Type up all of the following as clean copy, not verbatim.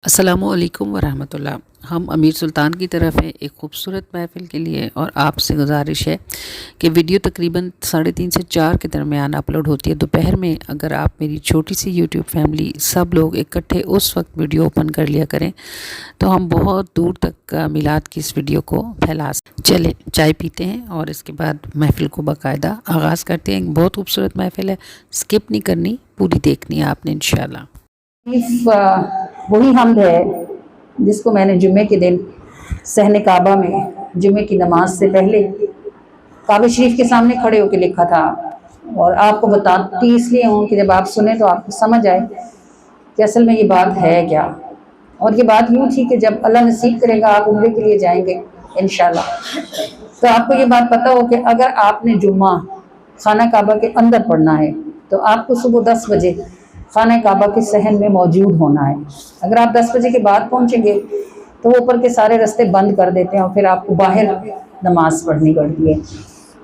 السلام علیکم ورحمۃ اللہ۔ ہم امیر سلطان کی طرف ہے ایک خوبصورت محفل کے لیے، اور آپ سے گزارش ہے کہ ویڈیو تقریباً 3:30 سے 4 کے درمیان اپلوڈ ہوتی ہے دوپہر میں۔ اگر آپ میری چھوٹی سی یوٹیوب فیملی سب لوگ اکٹھے اس وقت ویڈیو اوپن کر لیا کریں تو ہم بہت دور تک میلاد کی اس ویڈیو کو پھیلا سکیں۔ چلیں چائے پیتے ہیں اور اس کے بعد محفل کو باقاعدہ آغاز کرتے ہیں۔ ایک بہت خوبصورت محفل ہے، سکپ نہیں کرنی، پوری دیکھنی ہے آپ نے انشاءاللہ۔ وہی حمد ہے جس کو میں نے جمعے کے دن صحن کعبہ میں جمعے کی نماز سے پہلے کعبہ شریف کے سامنے کھڑے ہو کے لکھا تھا، اور آپ کو بتاتی اس لیے ہوں کہ جب آپ سنیں تو آپ کو سمجھ آئے کہ اصل میں یہ بات ہے کیا۔ اور یہ بات یوں تھی کہ جب اللہ نصیب کرے گا آپ عمرے کے لیے جائیں گے انشاءاللہ، تو آپ کو یہ بات پتہ ہو کہ اگر آپ نے جمعہ خانہ کعبہ کے اندر پڑھنا ہے تو آپ کو صبح 10 بجے خانہ کعبہ کے صحن میں موجود ہونا ہے۔ اگر آپ 10 بجے کے بعد پہنچیں گے تو وہ اوپر کے سارے رستے بند کر دیتے ہیں اور پھر آپ کو باہر نماز پڑھنی پڑتی ہے۔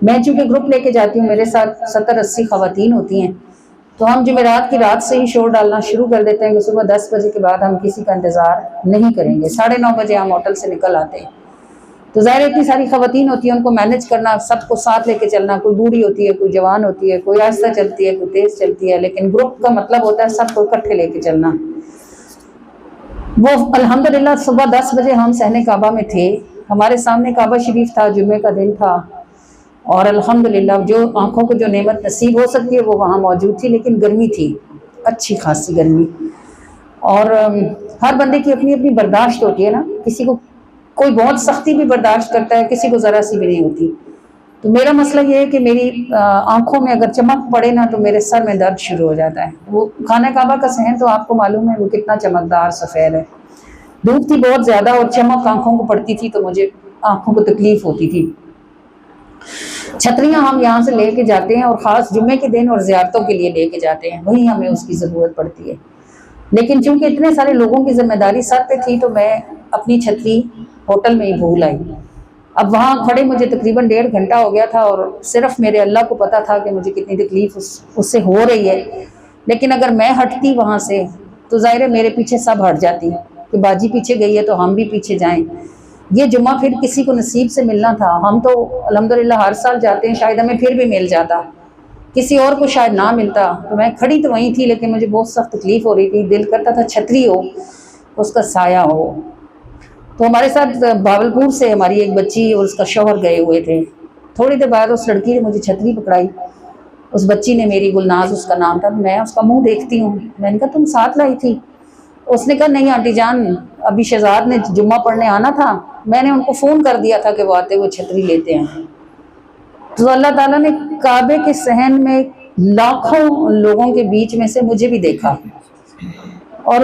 میں چونکہ گروپ لے کے جاتی ہوں، میرے ساتھ 70-80 خواتین ہوتی ہیں، تو ہم جمعرات کی رات سے ہی شور ڈالنا شروع کر دیتے ہیں کہ صبح 10 بجے کے بعد ہم کسی کا انتظار نہیں کریں گے۔ 9:30 بجے ہم ہوٹل سے نکل آتے ہیں، تو ظاہر اتنی ساری خواتین ہوتی ہیں، ان کو مینج کرنا، سب کو ساتھ لے کے چلنا، کوئی بوڑھی ہوتی ہے، کوئی جوان ہوتی ہے، کوئی آہستہ چلتی ہے، کوئی تیز چلتی ہے، لیکن گروپ کا مطلب ہوتا ہے سب کو اکٹھے لے کے چلنا۔ وہ الحمدللہ صبح 10 بجے ہم صحن کعبہ میں تھے، ہمارے سامنے کعبہ شریف تھا، جمعے کا دن تھا، اور الحمدللہ جو آنکھوں کو جو نعمت نصیب ہو سکتی ہے وہ وہاں موجود تھی، لیکن گرمی تھی، اچھی خاصی گرمی، اور ہر بندے کی اپنی اپنی برداشت ہوتی ہے نا، کسی کو کوئی بہت سختی بھی برداشت کرتا ہے، کسی کو ذرا سی بھی نہیں ہوتی۔ تو میرا مسئلہ یہ ہے کہ میری آنکھوں میں اگر چمک پڑے نا تو میرے سر میں درد شروع ہو جاتا ہے۔ وہ خانہ کعبہ کا صحن تو آپ کو معلوم ہے وہ کتنا چمکدار سفید ہے، دھوپ تھی بہت زیادہ اور چمک آنکھوں کو پڑتی تھی تو مجھے آنکھوں کو تکلیف ہوتی تھی۔ چھتریاں ہم یہاں سے لے کے جاتے ہیں اور خاص جمعے کے دن اور زیارتوں کے لیے لے کے جاتے ہیں، وہیں ہمیں اس کی ضرورت پڑتی ہے، لیکن چونکہ اتنے سارے لوگوں کی ذمہ داری سر پہ تھی تو میں اپنی چھتری ہوٹل میں ہی بھول آئی۔ اب وہاں کھڑے مجھے تقریباً 1.5 گھنٹہ ہو گیا تھا، اور صرف میرے اللہ کو پتا تھا کہ مجھے کتنی تکلیف اس سے ہو رہی ہے، لیکن اگر میں ہٹتی وہاں سے تو ظاہر ہے میرے پیچھے سب ہٹ جاتی کہ باجی پیچھے گئی ہے تو ہم بھی پیچھے جائیں۔ یہ جمعہ پھر کسی کو نصیب سے ملنا تھا، ہم تو الحمدللہ ہر سال جاتے ہیں، شاید ہمیں پھر بھی مل جاتا، کسی اور کو شاید نہ ملتا۔ تو میں کھڑی تو وہیں تھی لیکن مجھے بہت سخت تکلیف ہو رہی تھی، دل کرتا تھا چھتری ہو، اس کا سایہ ہو۔ تو ہمارے ساتھ بھاولپور سے ہماری ایک بچی اور اس کا شوہر گئے ہوئے تھے، تھوڑی دیر بعد اس لڑکی نے مجھے چھتری پکڑائی، اس بچی نے، میری گلناز اس کا نام تھا، میں اس کا منہ دیکھتی ہوں، میں نے کہا تم ساتھ لائی تھی؟ اس نے کہا نہیں آنٹی جان، ابھی شہزاد نے جمعہ پڑھنے آنا تھا، میں نے ان کو فون کر دیا تھا کہ وہ آتے ہوئے چھتری لیتے ہیں۔ تو اللہ تعالیٰ نے کعبے کے صحن میں لاکھوں لوگوں کے بیچ میں سے مجھے بھی دیکھا، اور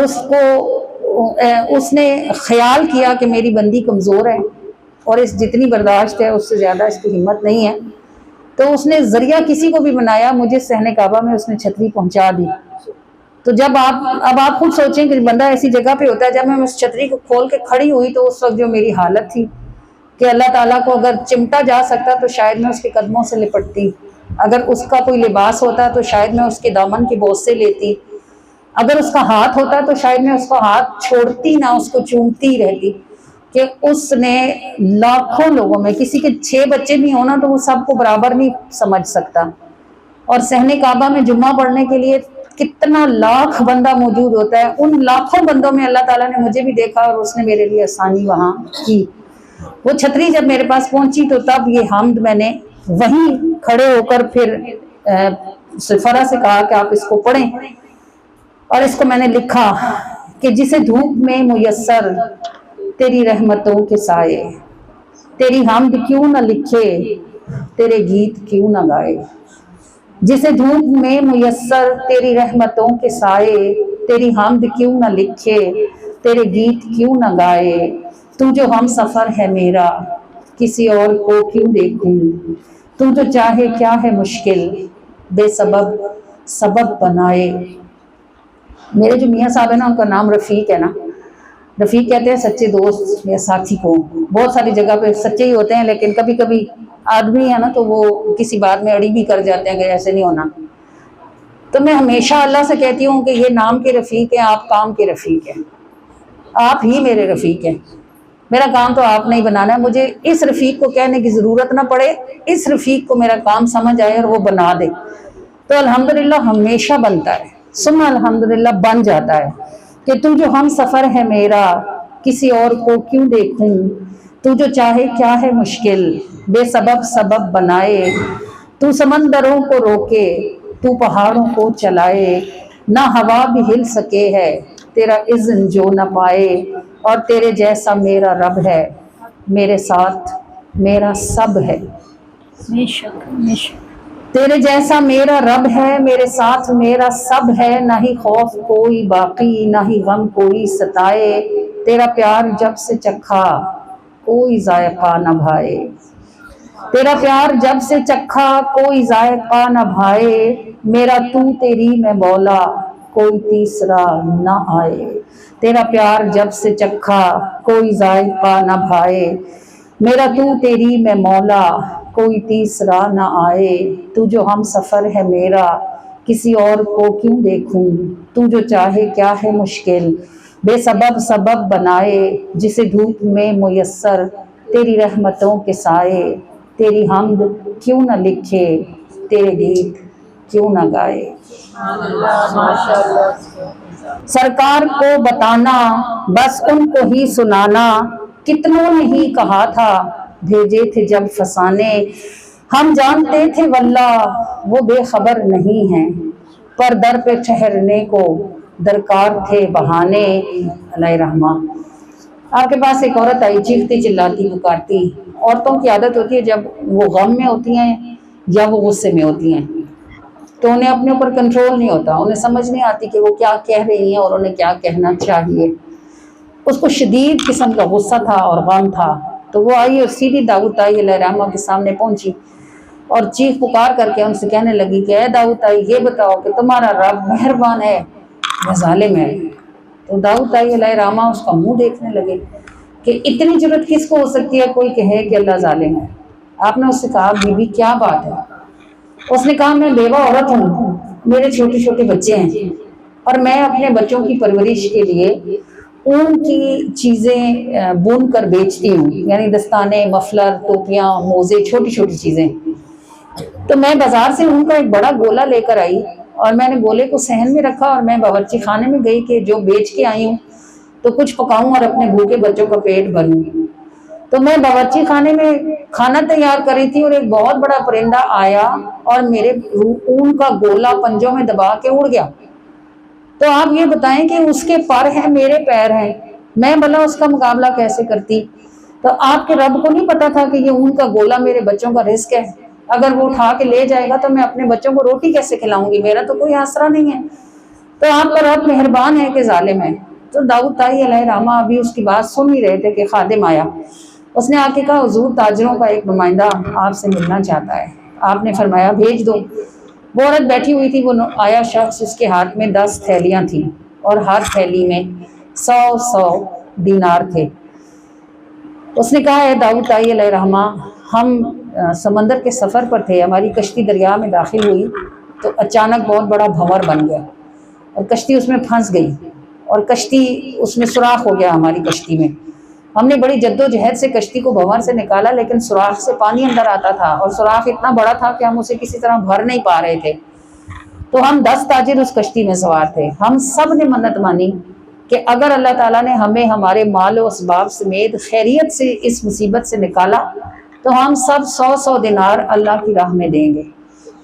اس نے خیال کیا کہ میری بندی کمزور ہے اور اس جتنی برداشت ہے اس سے زیادہ اس کی ہمت نہیں ہے، تو اس نے ذریعہ کسی کو بھی بنایا، مجھے صحن کعبہ میں اس نے چھتری پہنچا دی۔ تو اب آپ خود سوچیں کہ بندہ ایسی جگہ پہ ہوتا ہے، جب میں اس چھتری کو کھول کے کھڑی ہوئی تو اس وقت جو میری حالت تھی کہ اللہ تعالیٰ کو اگر چمٹا جا سکتا تو شاید میں اس کے قدموں سے لپٹتی، اگر اس کا کوئی لباس ہوتا تو شاید میں اس کے دامن کے بوسے لیتی، اگر اس کا ہاتھ ہوتا تو شاید میں اس کا ہاتھ چھوڑتی نہ، اس کو چومتی رہتی، کہ اس نے لاکھوں لوگوں میں کسی کے 6 بچے بھی ہونا تو وہ سب کو برابر نہیں سمجھ سکتا۔ اور صحن کعبہ میں جمعہ پڑھنے کے لیے کتنا لاکھ بندہ موجود ہوتا ہے، ان لاکھوں بندوں میں اللہ تعالیٰ نے مجھے بھی دیکھا اور اس نے میرے لیے آسانی وہاں کی۔ وہ چھتری جب میرے پاس پہنچی تو تب یہ حمد میں نے وہیں کھڑے ہو کر پھر سرفرا سے کہا کہ آپ اس کو پڑھیں، اور اس کو میں نے لکھا کہ جسے دھوپ میں میسر تیری رحمتوں کے سائے، تیری حمد کیوں نہ لکھے تیرے گیت کیوں نہ گائے، جسے دھوپ میں میسر تیری رحمتوں کے سائے، تیری حمد کیوں نہ لکھے تیرے گیت کیوں نہ گائے، تو جو ہم سفر ہے میرا کسی اور کو کیوں دیکھوں، تو جو چاہے کیا ہے مشکل بے سبب سبب بنائے۔ میرے جو میاں صاحب ہیں نا، ان کا نام رفیق ہے نا، رفیق کہتے ہیں سچے دوست یا ساتھی کو، بہت ساری جگہ پہ سچے ہی ہوتے ہیں لیکن کبھی کبھی آدمی ہے نا تو وہ کسی بات میں اڑی بھی کر جاتے ہیں کہ ایسے نہیں ہونا۔ تو میں ہمیشہ اللہ سے کہتی ہوں کہ یہ نام کے رفیق ہیں، آپ کام کے رفیق ہیں، آپ ہی میرے رفیق ہیں، میرا کام تو آپ نہیں بنانا ہے، مجھے اس رفیق کو کہنے کی ضرورت نہ پڑے، اس رفیق کو میرا کام سمجھ آئے اور وہ بنا دے، تو الحمدللہ ہمیشہ بنتا ہے، ثم الحمدللہ بن جاتا ہے کہ تو جو ہم سفر ہے میرا کسی اور کو کیوں دیکھوں، تو جو چاہے کیا ہے مشکل بے سبب سبب بنائے، تو سمندروں کو روکے تو پہاڑوں کو چلائے، نہ ہوا بھی ہل سکے ہے تیرا اذن جو نہ پائے، اور تیرے جیسا میرا رب ہے میرے ساتھ میرا سب ہے، بے شک بے شک۔ تیرے جیسا میرا رب ہے میرے ساتھ میرا سب ہے، نہ ہی خوف کوئی باقی نہ ہی غم کوئی ستائے، تیرا پیار جب سے چکھا کوئی ذائقہ نہ بھائے، تیرا پیار جب سے چکھا کوئی ذائقہ نہ بھائے، میرا تو تیری میں مولا کوئی تیسرا نہ آئے، تیرا پیار جب سے چکھا کوئی ذائقہ نہ بھائے، میرا تو تیری میں مولا کوئی تیسرا نہ آئے، تو جو ہم سفر ہے میرا کسی اور کو کیوں دیکھوں، تو جو چاہے کیا ہے مشکل بے سبب سبب بنائے، جسے دھوپ میں میسر تیری رحمتوں کے سائے، تیری حمد کیوں نہ لکھے تیرے گیت کیوں نہ گائے، سرکار کو بتانا بس ان کو ہی سنانا، کتنوں نے ہی کہا تھا بھیجے تھے جب فسانے، ہم جانتے تھے واللہ وہ بے خبر نہیں ہیں، پر در پہ ٹھہرنے کو درکار تھے بہانے، اللہ رحمہ۔ آپ کے پاس ایک عورت آئی، چیختی چلاتی پکارتی، عورتوں کی عادت ہوتی ہے جب وہ غم میں ہوتی ہیں یا وہ غصے میں ہوتی ہیں تو انہیں اپنے اوپر کنٹرول نہیں ہوتا، انہیں سمجھ نہیں آتی کہ وہ کیا کہہ رہی ہیں اور انہیں کیا کہنا چاہیے، اس کو شدید قسم کا غصہ تھا اور غم تھا، تو وہ آئی اور سیدھی داؤد تائی علیہ الرحمہ کے سامنے پہنچی اور چیخ پکار کر کے ان سے کہنے لگی کہ اے داؤد تائی یہ بتاؤ کہ تمہارا رب مہربان ہے یا ظالم ہے، تو داؤد تائی علیہ الرحمہ اس کا منہ دیکھنے لگے کہ اتنی جرت کس کو ہو سکتی ہے کوئی کہے کہ اللہ ظالم ہے۔ آپ نے اس سے کہا بی بی کیا بات ہے؟ اس نے کہا میں بیوہ عورت ہوں، میرے چھوٹے چھوٹے بچے ہیں اور میں اپنے بچوں کی پرورش کے لیے اون کی چیزیں بن کر بیچتی ہوں، یعنی دستانے، مفلر، ٹوپیاں، موزے، چھوٹی چھوٹی چیزیں، تو میں بازار سے اون کا ایک بڑا گولا لے کر آئی اور میں نے گولے کو صحن میں رکھا اور میں باورچی خانے میں گئی کہ جو بیچ کے آئی ہوں تو کچھ پکاؤں اور اپنے بھوکے بچوں کا پیٹ بھروں، تو میں باورچی خانے میں کھانا تیار کر رہی تھی اور ایک بہت بڑا پرندہ آیا اور میرے اون کا گولا پنجوں میں دبا کے اڑ گیا، تو آپ یہ بتائیں کہ اس کے پر ہیں میرے پیر ہیں، میں بھلا اس کا مقابلہ کیسے کرتی؟ تو آپ کے رب کو نہیں پتا تھا کہ یہ اون کا گولا میرے بچوں کا رزق ہے، اگر وہ اٹھا کے لے جائے گا تو میں اپنے بچوں کو روٹی کیسے کھلاؤں گی، میرا تو کوئی آسرا نہیں ہے، تو آپ کا رب مہربان ہے کہ ظالم ہے؟ تو داؤد تائی علیہ الرحمہ ابھی اس کی بات سن ہی رہے تھے کہ خادم آیا، اس نے آ کے کہا حضور تاجروں کا ایک نمائندہ آپ سے ملنا چاہتا ہے، آپ نے فرمایا بھیج دو۔ وہ عورت بیٹھی ہوئی تھی، وہ آیا شخص اس کے ہاتھ میں 10 تھیلیاں تھیں اور ہر تھیلی میں 100 دینار تھے، اس نے کہا اے داؤد تائی علیہ الرحمہ ہم سمندر کے سفر پر تھے، ہماری کشتی دریا میں داخل ہوئی تو اچانک بہت بڑا بھنور بن گیا اور کشتی اس میں پھنس گئی اور کشتی اس میں سوراخ ہو گیا ہماری کشتی میں، ہم نے بڑی جد و جہد سے کشتی کو بھنور سے نکالا لیکن سوراخ سے پانی اندر آتا تھا اور سوراخ اتنا بڑا تھا کہ ہم اسے کسی طرح بھر نہیں پا رہے تھے، تو ہم 10 تاجر اس کشتی میں سوار تھے، ہم سب نے منت مانی کہ اگر اللہ تعالیٰ نے ہمیں ہمارے مال و اسباب سمیت خیریت سے اس مصیبت سے نکالا تو ہم سب 100 دینار اللہ کی راہ میں دیں گے۔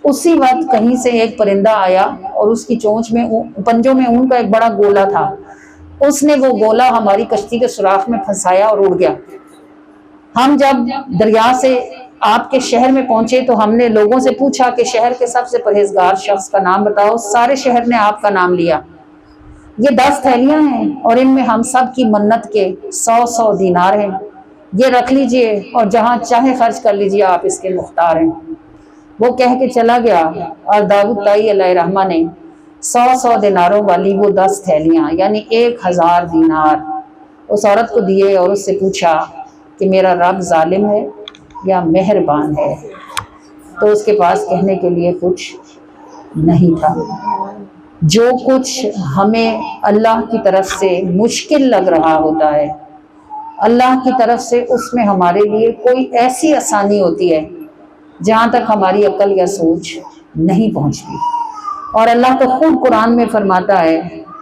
اسی وقت کہیں سے ایک پرندہ آیا اور اس کی چونچ میں پنجوں میں اون کا ایک بڑا گولا تھا، اس نے وہ گولا ہماری کشتی کے سوراخ میں پھنسایا اور اڑ گیا، ہم جب دریا سے آپ کے شہر میں پہنچے تو ہم نے لوگوں سے پوچھا کہ شہر کے سب سے پرہیزگار شخص کا نام بتاؤ، سارے شہر نے آپ کا نام لیا، یہ 10 تھیلیاں ہیں اور ان میں ہم سب کی منت کے 100 دینار ہیں، یہ رکھ لیجئے اور جہاں چاہے خرچ کر لیجئے، آپ اس کے مختار ہیں۔ وہ کہہ کے چلا گیا اور داؤد تائی علیہ الرحمہ نے 100 دیناروں والی وہ 10 تھیلیاں یعنی 1000 دینار اس عورت کو دیے اور اس سے پوچھا کہ میرا رب ظالم ہے یا مہربان ہے، تو اس کے پاس کہنے کے لیے کچھ نہیں تھا۔ جو کچھ ہمیں اللہ کی طرف سے مشکل لگ رہا ہوتا ہے، اللہ کی طرف سے اس میں ہمارے لیے کوئی ایسی آسانی ہوتی ہے جہاں تک ہماری عقل یا سوچ نہیں پہنچتی۔ اور اللہ تو خود قرآن میں فرماتا ہے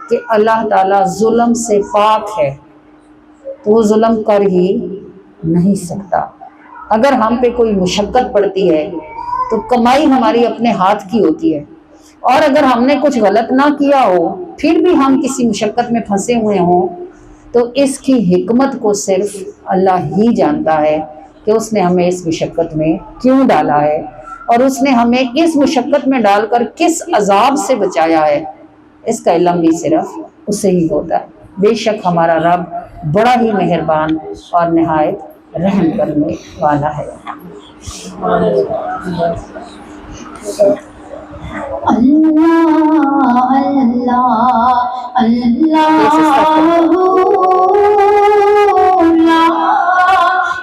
کہ اللہ تعالیٰ ظلم سے پاک ہے، تو وہ ظلم کر ہی نہیں سکتا۔ اگر ہم پہ کوئی مشقت پڑتی ہے تو کمائی ہماری اپنے ہاتھ کی ہوتی ہے، اور اگر ہم نے کچھ غلط نہ کیا ہو پھر بھی ہم کسی مشقت میں پھنسے ہوئے ہوں تو اس کی حکمت کو صرف اللہ ہی جانتا ہے کہ اس نے ہمیں اس مشقت میں کیوں ڈالا ہے، اور اس نے ہمیں اس مشقت میں ڈال کر کس عذاب سے بچایا ہے، اس کا علم بھی صرف اسے ہی ہوتا ہے۔ بے شک ہمارا رب بڑا ہی مہربان اور نہایت رحم کرنے والا ہے۔ اللہ اللہ اللہ لا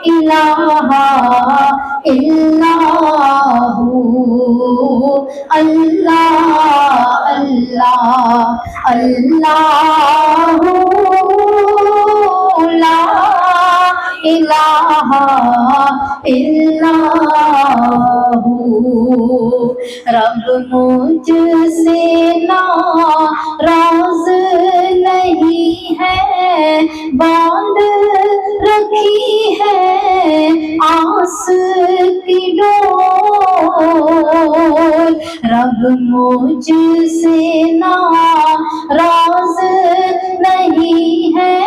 الہ الا ہو، اللہ اللہ اللہ لا الہ الا ہو۔ رب مجھ سے ناراض نہیں ہے، باندھ رکھی ہے آس کی ڈور۔ رب مجھ سے ناراض نہیں ہے،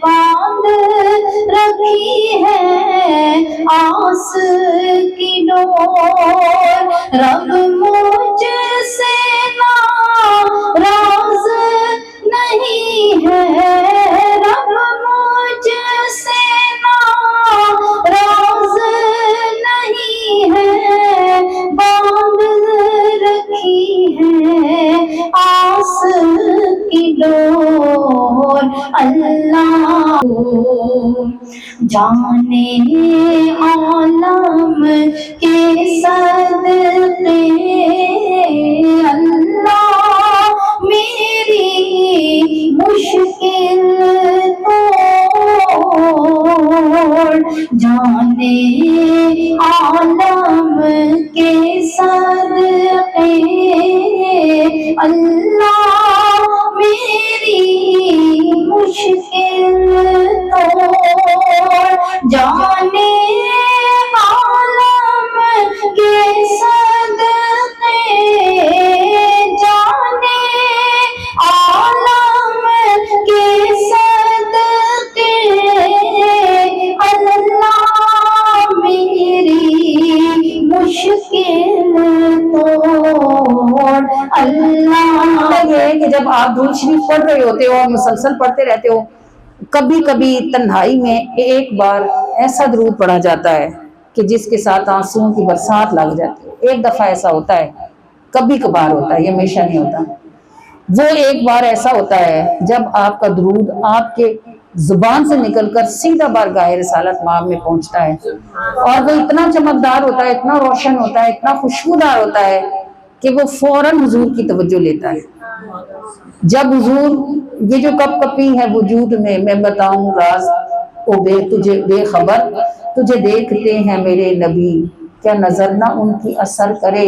باندھ رکھی ہے آس کی ڈور۔ رب مجھ سے ناراض نہیں ہے، رب مجھ سے ناراض نہیں ہے، باندھ رکھی ہے آس کی ڈور۔ اللہ جانے عالم کے صدقے اللہ میری مشکل توڑ۔ جانے عالم کے صدقے اللہ میری مشکل توڑ۔ جانے عالم کے صدقے، جانے عالم کے صدقے اللہ میری مشکل توڑ۔ اللہ یہ ہے کہ جب آپ درود شریف پڑھ رہے ہوتے ہو اور مسلسل پڑھتے رہتے ہو، کبھی کبھی تنہائی میں ایک بار ایسا درود پڑھا جاتا ہے کہ جس کے ساتھ آنسوؤں کی برسات لگ جاتی ہے۔ ایک دفعہ ایسا ہوتا ہے، کبھی کبھار ہوتا ہے، یہ ہمیشہ نہیں ہوتا۔ وہ ایک بار ایسا ہوتا ہے جب آپ کا درود آپ کے زبان سے نکل کر سیدھا بارگاہ رسالت مآب میں پہنچتا ہے، اور وہ اتنا چمکدار ہوتا ہے، اتنا روشن ہوتا ہے، اتنا خوشبودار ہوتا ہے کہ وہ فوراً حضور کی توجہ لیتا ہے۔ جب حضور یہ جو کپ کپی ہے وجود میں بتاؤں راز او بے تجھے بے خبر، تجھے دیکھتے ہیں میرے نبی کیا نظر نہ ان کی اثر کرے،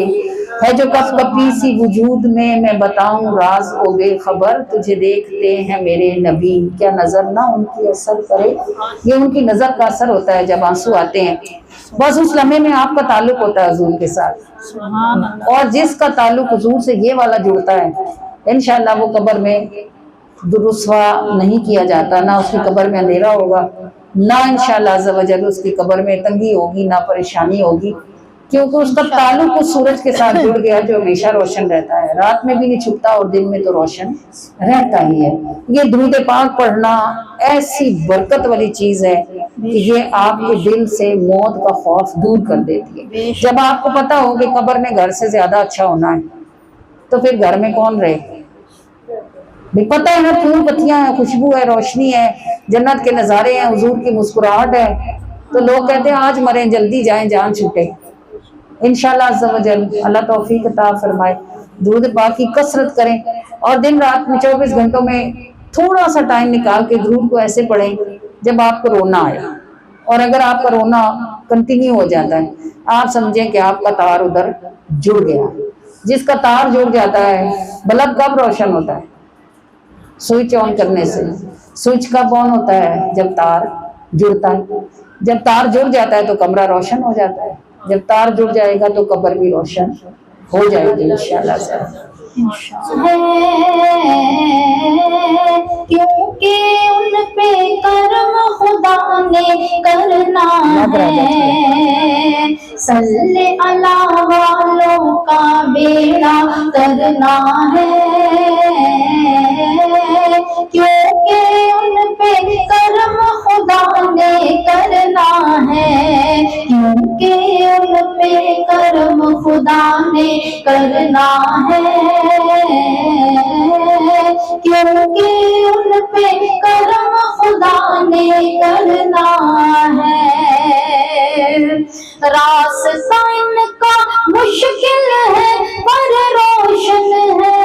ہے جو کپ کپی سی وجود میں بتاؤں راز او بے خبر، تجھے دیکھتے ہیں میرے نبی کیا نظر نہ ان کی اثر کرے۔ یہ ان کی نظر کا اثر ہوتا ہے جب آنسو آتے ہیں، بس اس لمحے میں آپ کا تعلق ہوتا ہے حضور کے ساتھ، اور جس کا تعلق حضور سے یہ والا جڑتا ہے انشاءاللہ وہ قبر میں رسوا نہیں کیا جاتا، نہ اس کی قبر میں اندھیرا ہوگا، نہ انشاءاللہ عز و جل اس کی قبر میں تنگی ہوگی، نہ پریشانی ہوگی، کیونکہ اس کا تعلق اس سورج کے ساتھ جڑ گیا جو ہمیشہ روشن رہتا ہے، رات میں بھی نہیں چھپتا اور دن میں تو روشن رہتا ہی ہے۔ یہ درود پاک پڑھنا ایسی برکت والی چیز ہے کہ یہ آپ کے دل سے موت کا خوف دور کر دیتی ہے۔ جب آپ کو پتا ہو کہ قبر میں گھر سے زیادہ اچھا ہونا ہے تو پھر گھر میں کون رہے؟ بھی پتہ ہے نا، پھول پتیاں ہیں، خوشبو ہے، روشنی ہے، جنت کے نظارے ہیں، حضور کی مسکراہٹ ہے، تو لوگ کہتے ہیں آج مریں جلدی جائیں جان چھوٹے۔ انشاءاللہ عز و جل اللہ توفیق عطا فرمائے۔ درود پاک کی کثرت کریں اور دن رات میں 24 گھنٹوں میں تھوڑا سا ٹائم نکال کے درود کو ایسے پڑھیں جب آپ کو رونا آئے. اور اگر آپ کا رونا کنٹینیو ہو جاتا ہے آپ سمجھیں کہ آپ کا تار ادھر جڑ گیا. جس کا تار جڑ جاتا ہے بلب کب روشن ہوتا ہے؟ سوئچ آن کرنے سے. سوئچ کب آن ہوتا ہے؟ جب تار جڑتا ہے. جب تار جڑ جاتا ہے تو کمرہ روشن ہو جاتا ہے. جب تار جڑ جائے گا تو قبر بھی روشن ہو جائے گی انشاءاللہ سے. ہے کیونکہ ان پہ کرم خدا نے کرنا ہے. صلی اللہ والوں کا بیڑا کرنا ہے کیونکہ ان پہ کرم خدا نے کرنا ہے. کیونکہ ان پہ کرم خدا نے کرنا ہے. کیونکہ ان پہ کرم خدا نے کرنا ہے. راستہ ان کا مشکل ہے پر روشن ہے.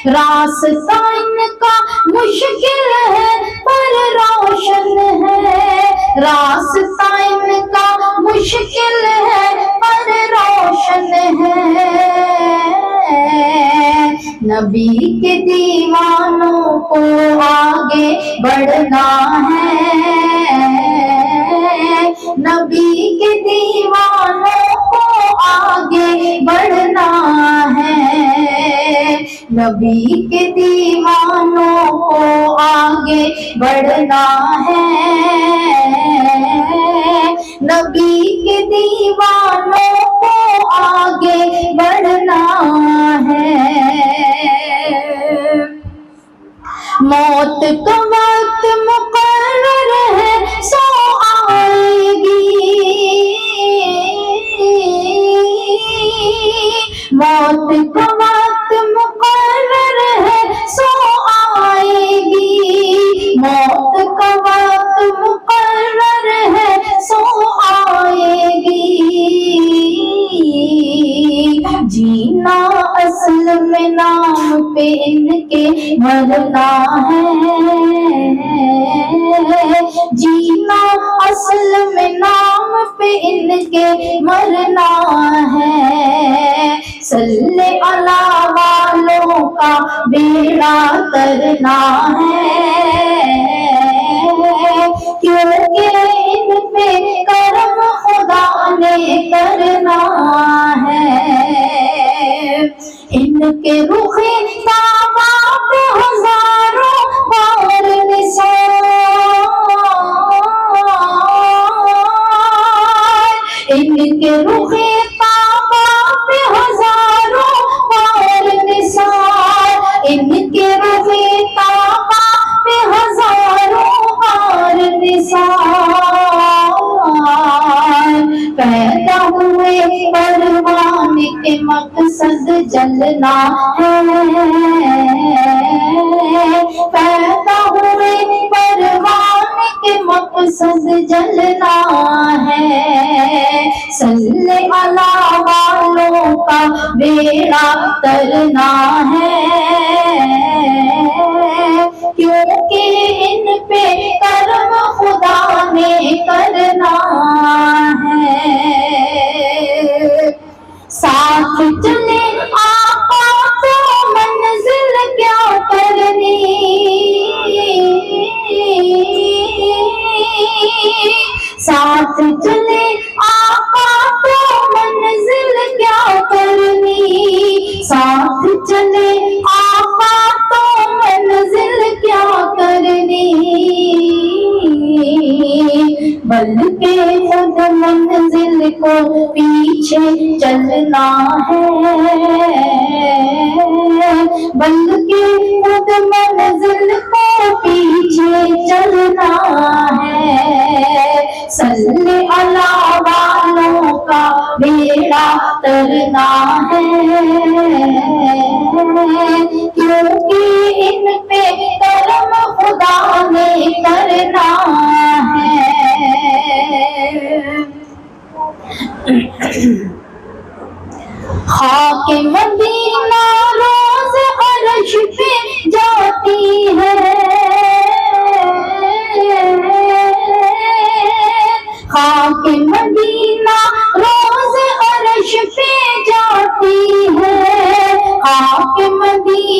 راستہ ان کا مشکل ہے پر روشن ہے. راستہ ان کا مشکل ہے پر روشن ہے. نبی کے دیوانوں کو آگے بڑھنا ہے. نبی کے دیوانوں کو آگے بڑھنا ہے. نبی کے دیوانوں کو آگے بڑھنا ہے. نبی کے دیوانوں کو آگے بڑھنا ہے. موت کا وقت مقرر ہے سو آئے گی. موت کا وقت مقرر ہے سو آئے گی. موت کا وقت مقرر ہے سو آئے گی. جینا اصل میں نام پہ ان کے مرنا ہے. جینا اصل میں نام پہ ان کے مرنا ہے. صلی اللہ والوں کا بیڑا کرنا ہے کیونکہ ان پہ کرم خدا نے کرنا ہے. ان کے رخ کعبہ پہ ہزاروں بار نثار. ان کے رخ کعبہ پہ ہزاروں بار نثار. ان کے رخ کعبہ پہ ہزاروں بار نثار. پیدا ہوئے پروان کے مقصد جلنا ہے. پیدا ہوئے پروان کے مقصد جلنا ہے. صلی اللہ والوں کا بیڑا کرنا ہے کیونکہ ان پہ کرم خدا نے کرنا ہے. ساتھ چلے آقا تو منزل کیا کرنی. ساتھ چلے آقا تو منزل کیا کرنی. ساتھ چلے آقا تو منزل کیا کرنی. بلکہ خود منزل کو پیچھے چلنا ہے. بلکہ خود منزل کو پیچھے چلنا ہے. صلی اللہ والوں کا بیڑا ترنا ہے کیونکہ ان پہ کرم خدا نے کرنا ہے.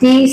30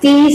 30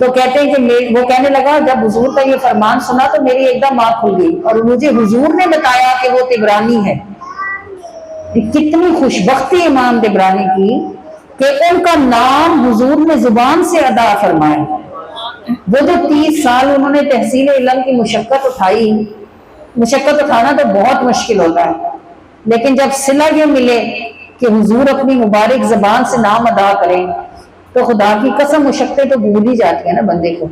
تو کہتے ہیں کہ وہ کہنے لگا جب حضور کا یہ فرمان سنا تو میری ایک دم آنکھ کھل گئی اور مجھے حضور نے بتایا کہ وہ طبرانی ہے۔ کتنی خوش بختی امام طبرانی کی کہ ان کا نام حضور نے زبان سے ادا فرمایا۔ وہ جو 30 سال انہوں نے تحصیل علم کی مشقت اٹھائی، مشقت اٹھانا تو بہت مشکل ہوتا ہے، لیکن جب صلہ یہ ملے کہ حضور اپنی مبارک زبان سے نام ادا کریں تو خدا کی قسم مشقتیں تو بھول ہی جاتی ہیں نا بندے کو۔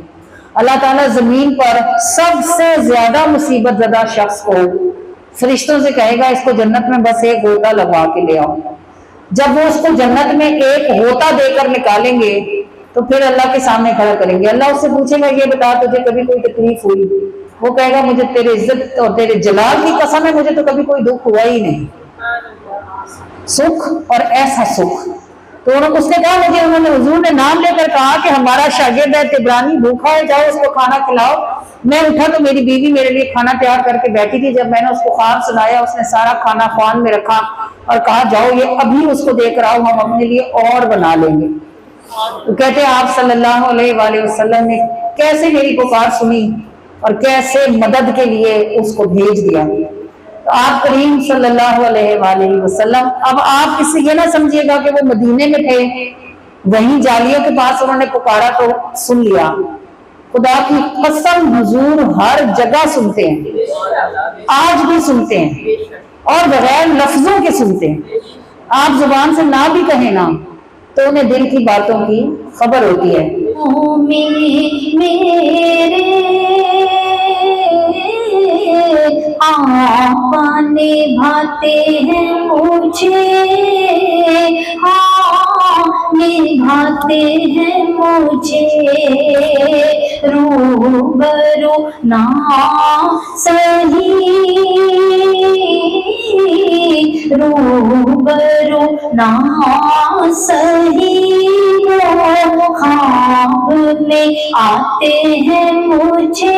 اللہ تعالیٰ زمین پر سب سے زیادہ مصیبت زدہ شخص کو فرشتوں سے کہے گا اس کو جنت میں بس ایک غوطہ لگوا کے لے آؤ۔ جب وہ اس کو جنت میں ایک غوطہ دے کر نکالیں گے تو پھر اللہ کے سامنے کھڑا کریں گے۔ اللہ اس سے پوچھے گا یہ بتا تجھے کبھی کوئی تکلیف ہوئی؟ وہ کہے گا مجھے تیرے عزت اور تیرے جلال کی قسم ہے مجھے تو کبھی کوئی دکھ ہوا ہی نہیں۔ سکھ اور ایسا سکھ۔ تو اس نے کہا مجھے انہوں نے حضور نے نام لے کر کہا کہ ہمارا شاگرد ہے طبرانی بھوکا ہے، جاؤ اس کو کھانا کھلاؤ۔ میں اٹھا تو میری بیوی میرے لیے کھانا تیار کر کے بیٹھی تھی، جب میں نے اس کو خواب سنایا اس نے سارا کھانا خوان میں رکھا اور کہا جاؤ یہ ابھی اس کو دے کر آؤ، ہم اپنے لیے اور بنا لیں گے۔ تو کہتے ہیں آپ صلی اللہ علیہ وآلہ وسلم نے کیسے میری پکار سنی اور کیسے مدد کے لیے اس کو بھیج دیا۔ تو آپ کریم صلی اللہ علیہ وآلہ وسلم، اب آپ اس سے یہ نہ سمجھیے گا کہ وہ مدینے میں تھے وہیں جالیوں کے پاس انہوں نے پکارا تو سن لیا۔ خدا کی قسم حضور ہر جگہ سنتے ہیں، آج بھی سنتے ہیں اور بغیر لفظوں کے سنتے ہیں۔ آپ زبان سے نہ بھی کہیں نا تو انہیں دل کی باتوں کی خبر ہوتی ہے۔ آقا نبھاتے ہیں مجھے، ہاں نبھاتے ہیں مجھے، روبرو نہ سہی، روبرو نہ سہی، خواب میں آتے ہیں مجھے،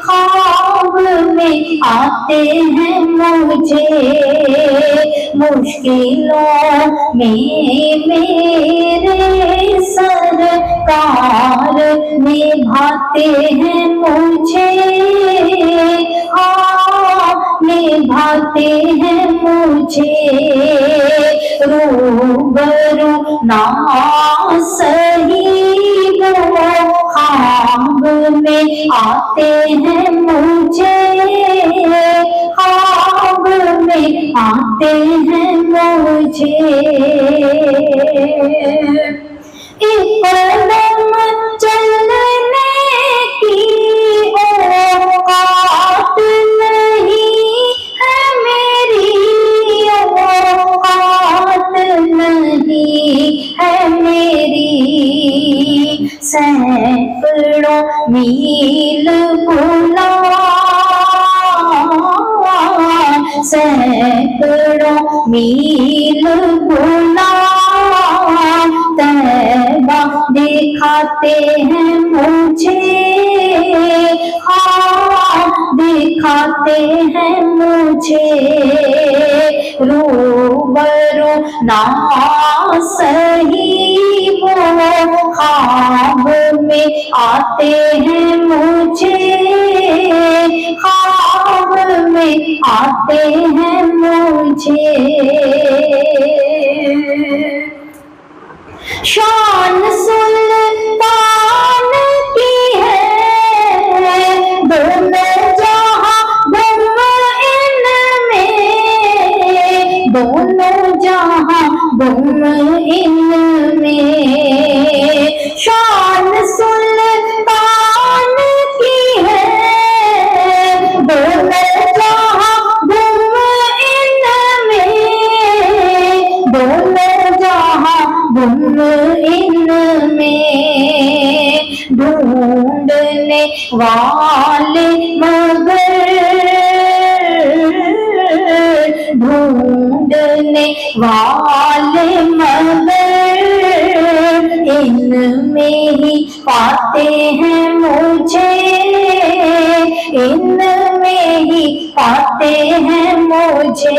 خواب میں آتے ہیں مجھے، مشکلوں میں میرے سرکار نبھاتے ہیں مجھے، ہاں نبھاتے ہیں مجھے، روبرو نہ سہی، خواب میں آتے ہیں مجھے، خواب میں آتے ہیں مجھے، ایک قدم چلنے کی اوقات نہیں ہے میری، اوقات نہیں ہے میری، سینکڑوں میل بلا، سینکڑوں میل بلا، طیبہ دکھاتے ہیں مجھے، ہاں دکھاتے ہیں مجھے، روبرو نہ سہی، وہ خواب میں آتے ہیں مجھے، خواب میں آتے ہیں مجھے، شان سلطان کی ہے دونوں جہاں گم ان میں، دونوں جہاں گم ان میں، شان سلطان کی ہے دونوں جہاں گم ان میں، دونوں جہاں گم ان میں، ڈھونڈنے والے مگر، ڈھونڈنے والے مگر، ان میں ہی پاتے ہیں مجھے، ان میں ہی پاتے ہیں مجھے،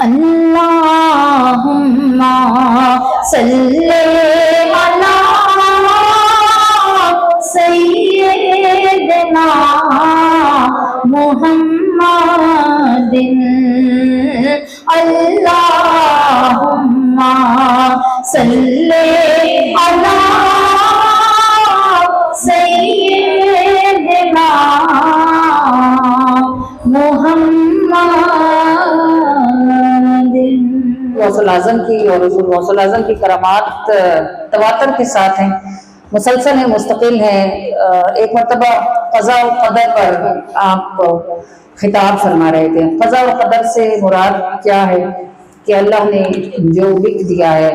اللہم صلی علی سیدنا محمد اللہم صلی علی سیدنا محمد۔ غوث الاعظم کی اور حضور غوث الاعظم کی کرامات تواتر کے ساتھ ہیں، مسلسل ہیں، مستقل ہیں۔ ایک مرتبہ قضاء و قدر پر آپ خطاب فرما رہے تھے۔ قضاء و قدر سے مراد کیا ہے کہ اللہ نے جو لکھ دیا ہے،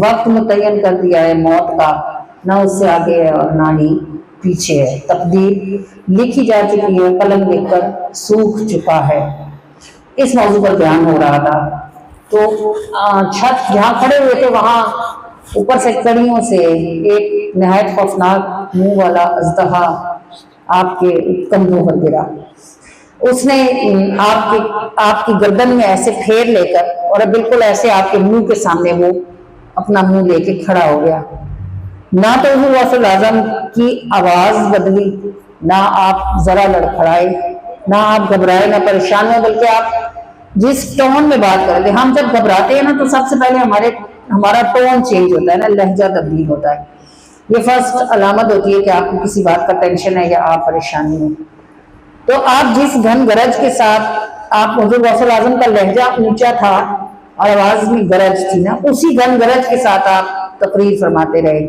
وقت متعین کر دیا ہے موت کا، نہ اس سے آگے ہے اور نہ ہی پیچھے ہے، تقدیر لکھی جا چکی ہے، قلم لکھ کر سوکھ چکا ہے۔ اس موضوع پر بیان ہو رہا تھا تو چھت جہاں کھڑے ہوئے تھے وہاں اوپر سے کڑیوں سے ایک نہایت خوفناک منہ والا اژدہا آپ کے کندھوں پر گرا۔ اس نے آپ کی گردن میں ایسے پھیر لے کر اور بالکل ایسے آپ کے منہ کے سامنے وہ اپنا منہ لے کے کھڑا ہو گیا۔ نہ تو حضور غوث الاعظم کی آواز بدلی، نہ آپ ذرا لڑکھڑائے، نہ آپ گھبرائے، نہ پریشان ہوئے، بلکہ آپ جس ٹون میں بات کر رہے تھے، ہم جب گھبراتے ہیں نا تو سب سے پہلے ہمارا ٹون چینج ہوتا ہے نا، لہجہ تبدیل ہوتا ہے۔ یہ فرسٹ علامت ہوتی ہے کہ آپ کو کسی بات کا ٹینشن ہے یا آپ پریشانی میں۔ تو آپ جس گھن گرج کے ساتھ، آپ حضور غوث الاعظم کا لہجہ اونچا تھا اور آواز میں گرج تھی نا، اسی گھن گرج کے ساتھ آپ تقریر فرماتے رہے۔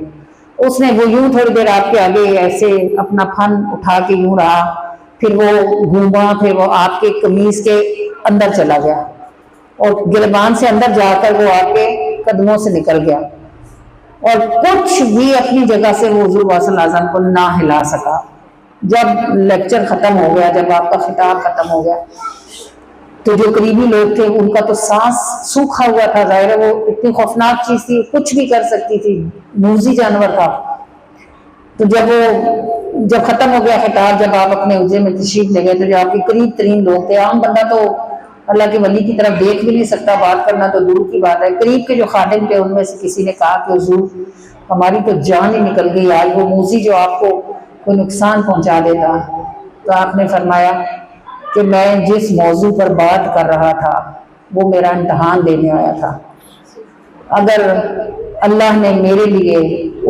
اس نے وہ یوں تھوڑی دیر آپ کے آگے ایسے اپنا پھن اٹھا کے یوں رہا، پھر وہ گھوما، پھر وہ آپ کے قمیض کے اندر چلا گیا اور گلبان سے اندر جا کر وہ آپ کے قدموں سے نکل گیا، اور کچھ بھی اپنی جگہ سے وہ حضور غوث الاعظم کو نہ ہلا سکا۔ جب لیکچر ختم ہو گیا، جب آپ کا خطاب ختم ہو گیا تو جو قریبی لوگ تھے ان کا تو سانس سوکھا ہوا تھا، ظاہر ہے وہ اتنی خوفناک چیز تھی، کچھ بھی کر سکتی تھی، موذی جانور تھا۔ تو جب ختم ہو گیا خطاب، جب آپ اپنے حجرے میں تشریف لے گئے تو جو آپ کے قریب ترین لوگ تھے، عام بندہ تو اللہ کے ولی کی طرف دیکھ بھی نہیں سکتا، بات کرنا تو دور کی بات ہے، قریب کے جو خادم تھے ان میں سے کسی نے کہا کہ حضور ہماری تو جان ہی نکل گئی آج، وہ موذی جو آپ کو کوئی نقصان پہنچا دیتا۔ تو آپ نے فرمایا کہ میں جس موضوع پر بات کر رہا تھا وہ میرا امتحان لینے آیا تھا، اگر اللہ نے میرے لیے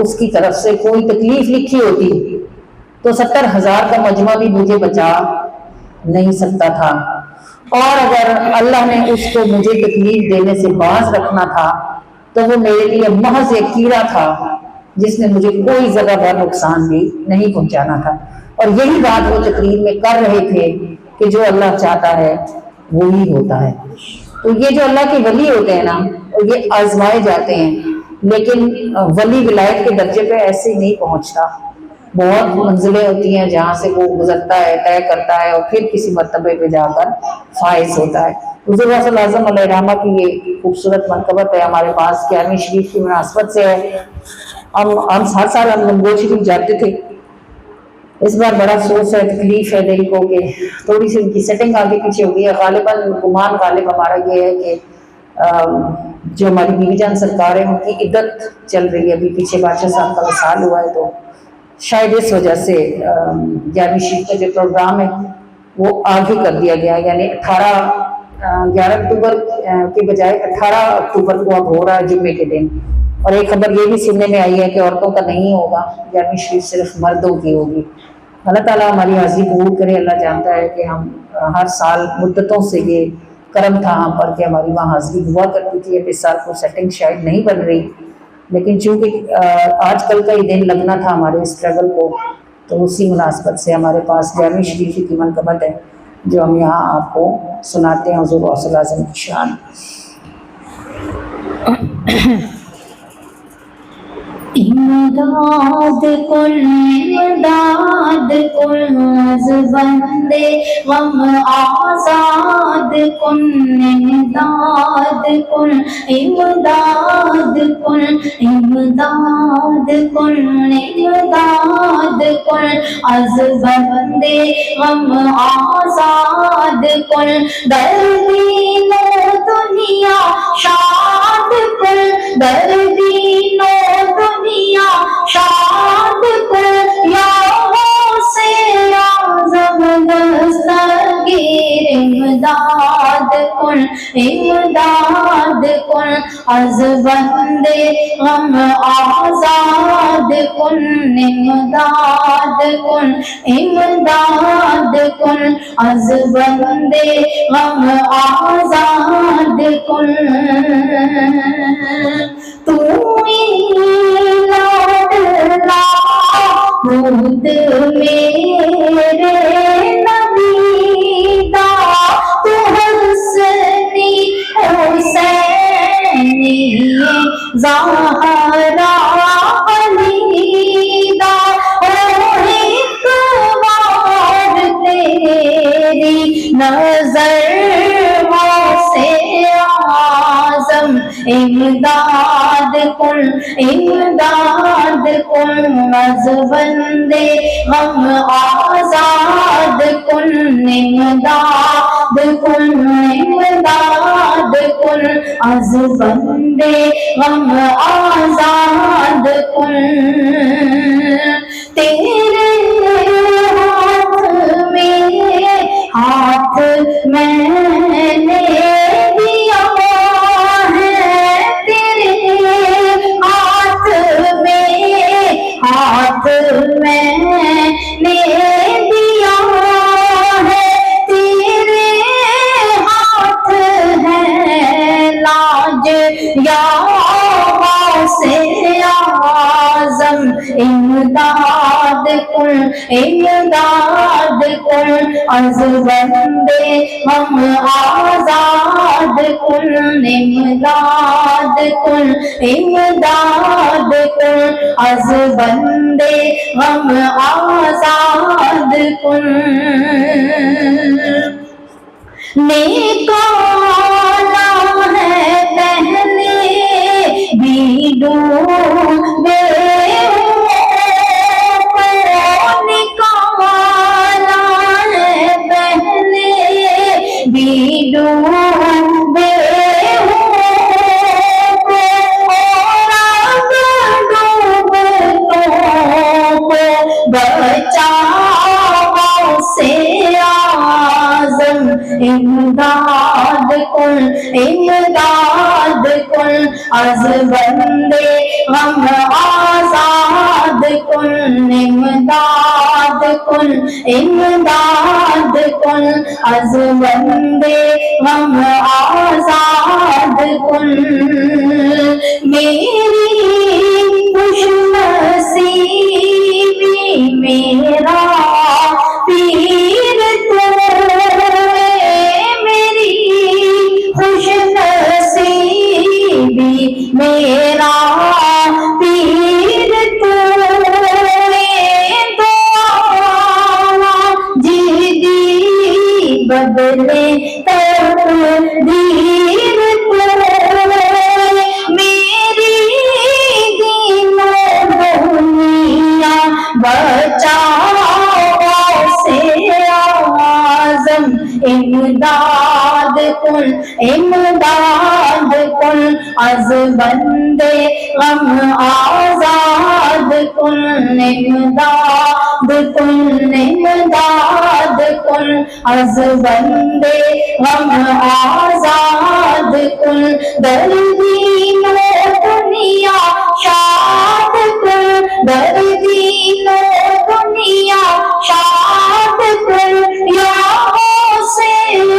اس کی طرف سے کوئی تکلیف لکھی ہوتی تو 70,000 کا مجمع بھی مجھے بچا نہیں سکتا تھا، اور اگر اللہ نے اس کو مجھے تکلیف دینے سے باز رکھنا تھا تو وہ میرے لیے محض ایک کیڑا تھا جس نے مجھے کوئی جگہ پر نقصان بھی نہیں پہنچانا تھا۔ اور یہی بات وہ تقریر میں کر رہے تھے کہ جو اللہ چاہتا ہے وہی ہوتا ہے۔ تو یہ جو اللہ کے ولی ہوتے ہیں نا، یہ آزمائے جاتے ہیں، لیکن ولی ولایت کے درجے پہ ایسے نہیں پہنچتا، بہت منزلیں ہوتی ہیں جہاں سے وہ گزرتا ہے، طے کرتا ہے، اور پھر کسی مرتبے پہ جا کر فائز ہوتا ہے۔ حضور غوث الاعظم علیہ الرحمہ کی یہ خوبصورت منقبت ہے، ہمارے پاس 11ویں شریف کی مناسبت سے ہے۔ ہم ہر سال ہم گنگوہ شریف جاتے تھے، اس بار بڑا افسوس ہے، تکلیف ہے دل کو کہ تھوڑی سی ان کی سیٹنگ آگے پیچھے ہو گئی ہے۔ غالباً گمان غالب ہمارا یہ ہے کہ جو ہماری بیوی جان سرکار ہیں ان کی عدت چل رہی ہے، ابھی پیچھے بادشاہ صاحب کا وصال ہوا ہے، تو شاید اس وجہ سے 11ویں شریف کا جو پروگرام ہے وہ آگے کر دیا گیا، یعنی 11 اکتوبر کے بجائے 18 اکتوبر کو اب ہو رہا ہے جمعے کے دن۔ اور ایک خبر یہ بھی سننے میں آئی ہے کہ عورتوں کا نہیں ہوگا، 11ویں شریف صرف مردوں کی ہوگی۔ اللہ تعالیٰ ہماری حاضری قبول کرے۔ اللہ جانتا ہے کہ ہم ہر سال مدتوں سے یہ کرم تھا ہم پر کہ ہماری وہاں حاضری ہوا کرتی تھی، اب اس سال کو سیٹنگ شاید نہیں بن رہی، لیکن چونکہ آج کل کا ہی دن لگنا تھا ہمارے اسٹرگل کو، تو اسی مناسبت سے ہمارے پاس 11ویں شریف کی منقبت ہے جو ہم یہاں آپ کو سناتے ہیں حضور غوث الاعظم کی شان۔ امداد کن امداد کن از بندے غم آزاد کن، امداد کن امداد کن امداد کن امداد کن از بندے غم آزاد کن دردین و دنیا شاد کن دردین و دنیا شاد کن یا غوث اعظم دستگیر امداد کن امداد کن از بندے غم آزاد کن امداد کن امداد کن از بندے غم آزاد کن تو لاڈلا خود میرے نبی دا تو حسنی حسینی زہرا علی دا ایک بار تیری نظر سے اعظم امداد کن امداد کن از بندے غم آزاد کن امداد کن امداد کن از بندے غم آزاد کن تیرے ہاتھ میں نے دیا ہے تیرے ہاتھ میں نے دیا ہے تیرے ہاتھ ہے لاج یا غوث اعظم امداد کن امداد کن از بندے غم آزاد کن امداد کن امداد کن از بندے غم آزاد کن نکالا ہے پہلے بھی ڈوبے نکالا ہے پہلے بھی ڈوبے بچاؤ سے اعظم امداد کن امداد کن از بندے غم آزاد کن امداد کن امداد کن از بندے غم آزاد کن میری خوش نصیبی میرا پیر تو میری خوش نصیبی میرا پیر تو جیدی بدلے تقدیر تو میری دینوں دنیا بچاؤ سے اعظم امداد کن امداد کن از بندے غم آزاد کن امداد کن امداد کن از بندے غم آزاد کن دردین و دنیا شاد کن دردین و دنیا شاد کن یا غوث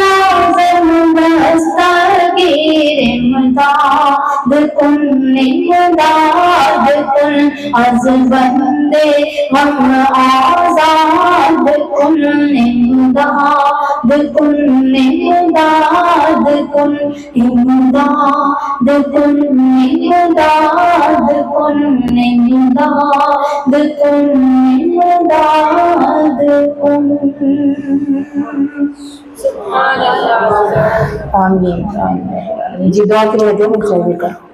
اعظم دستگیر امداد کن امداد کن از بندے غم آزاد کن امداد کن امداد کن امداد کن امداد کن امداد کن امداد کن آمین آمین جی دعا کے لیے دیں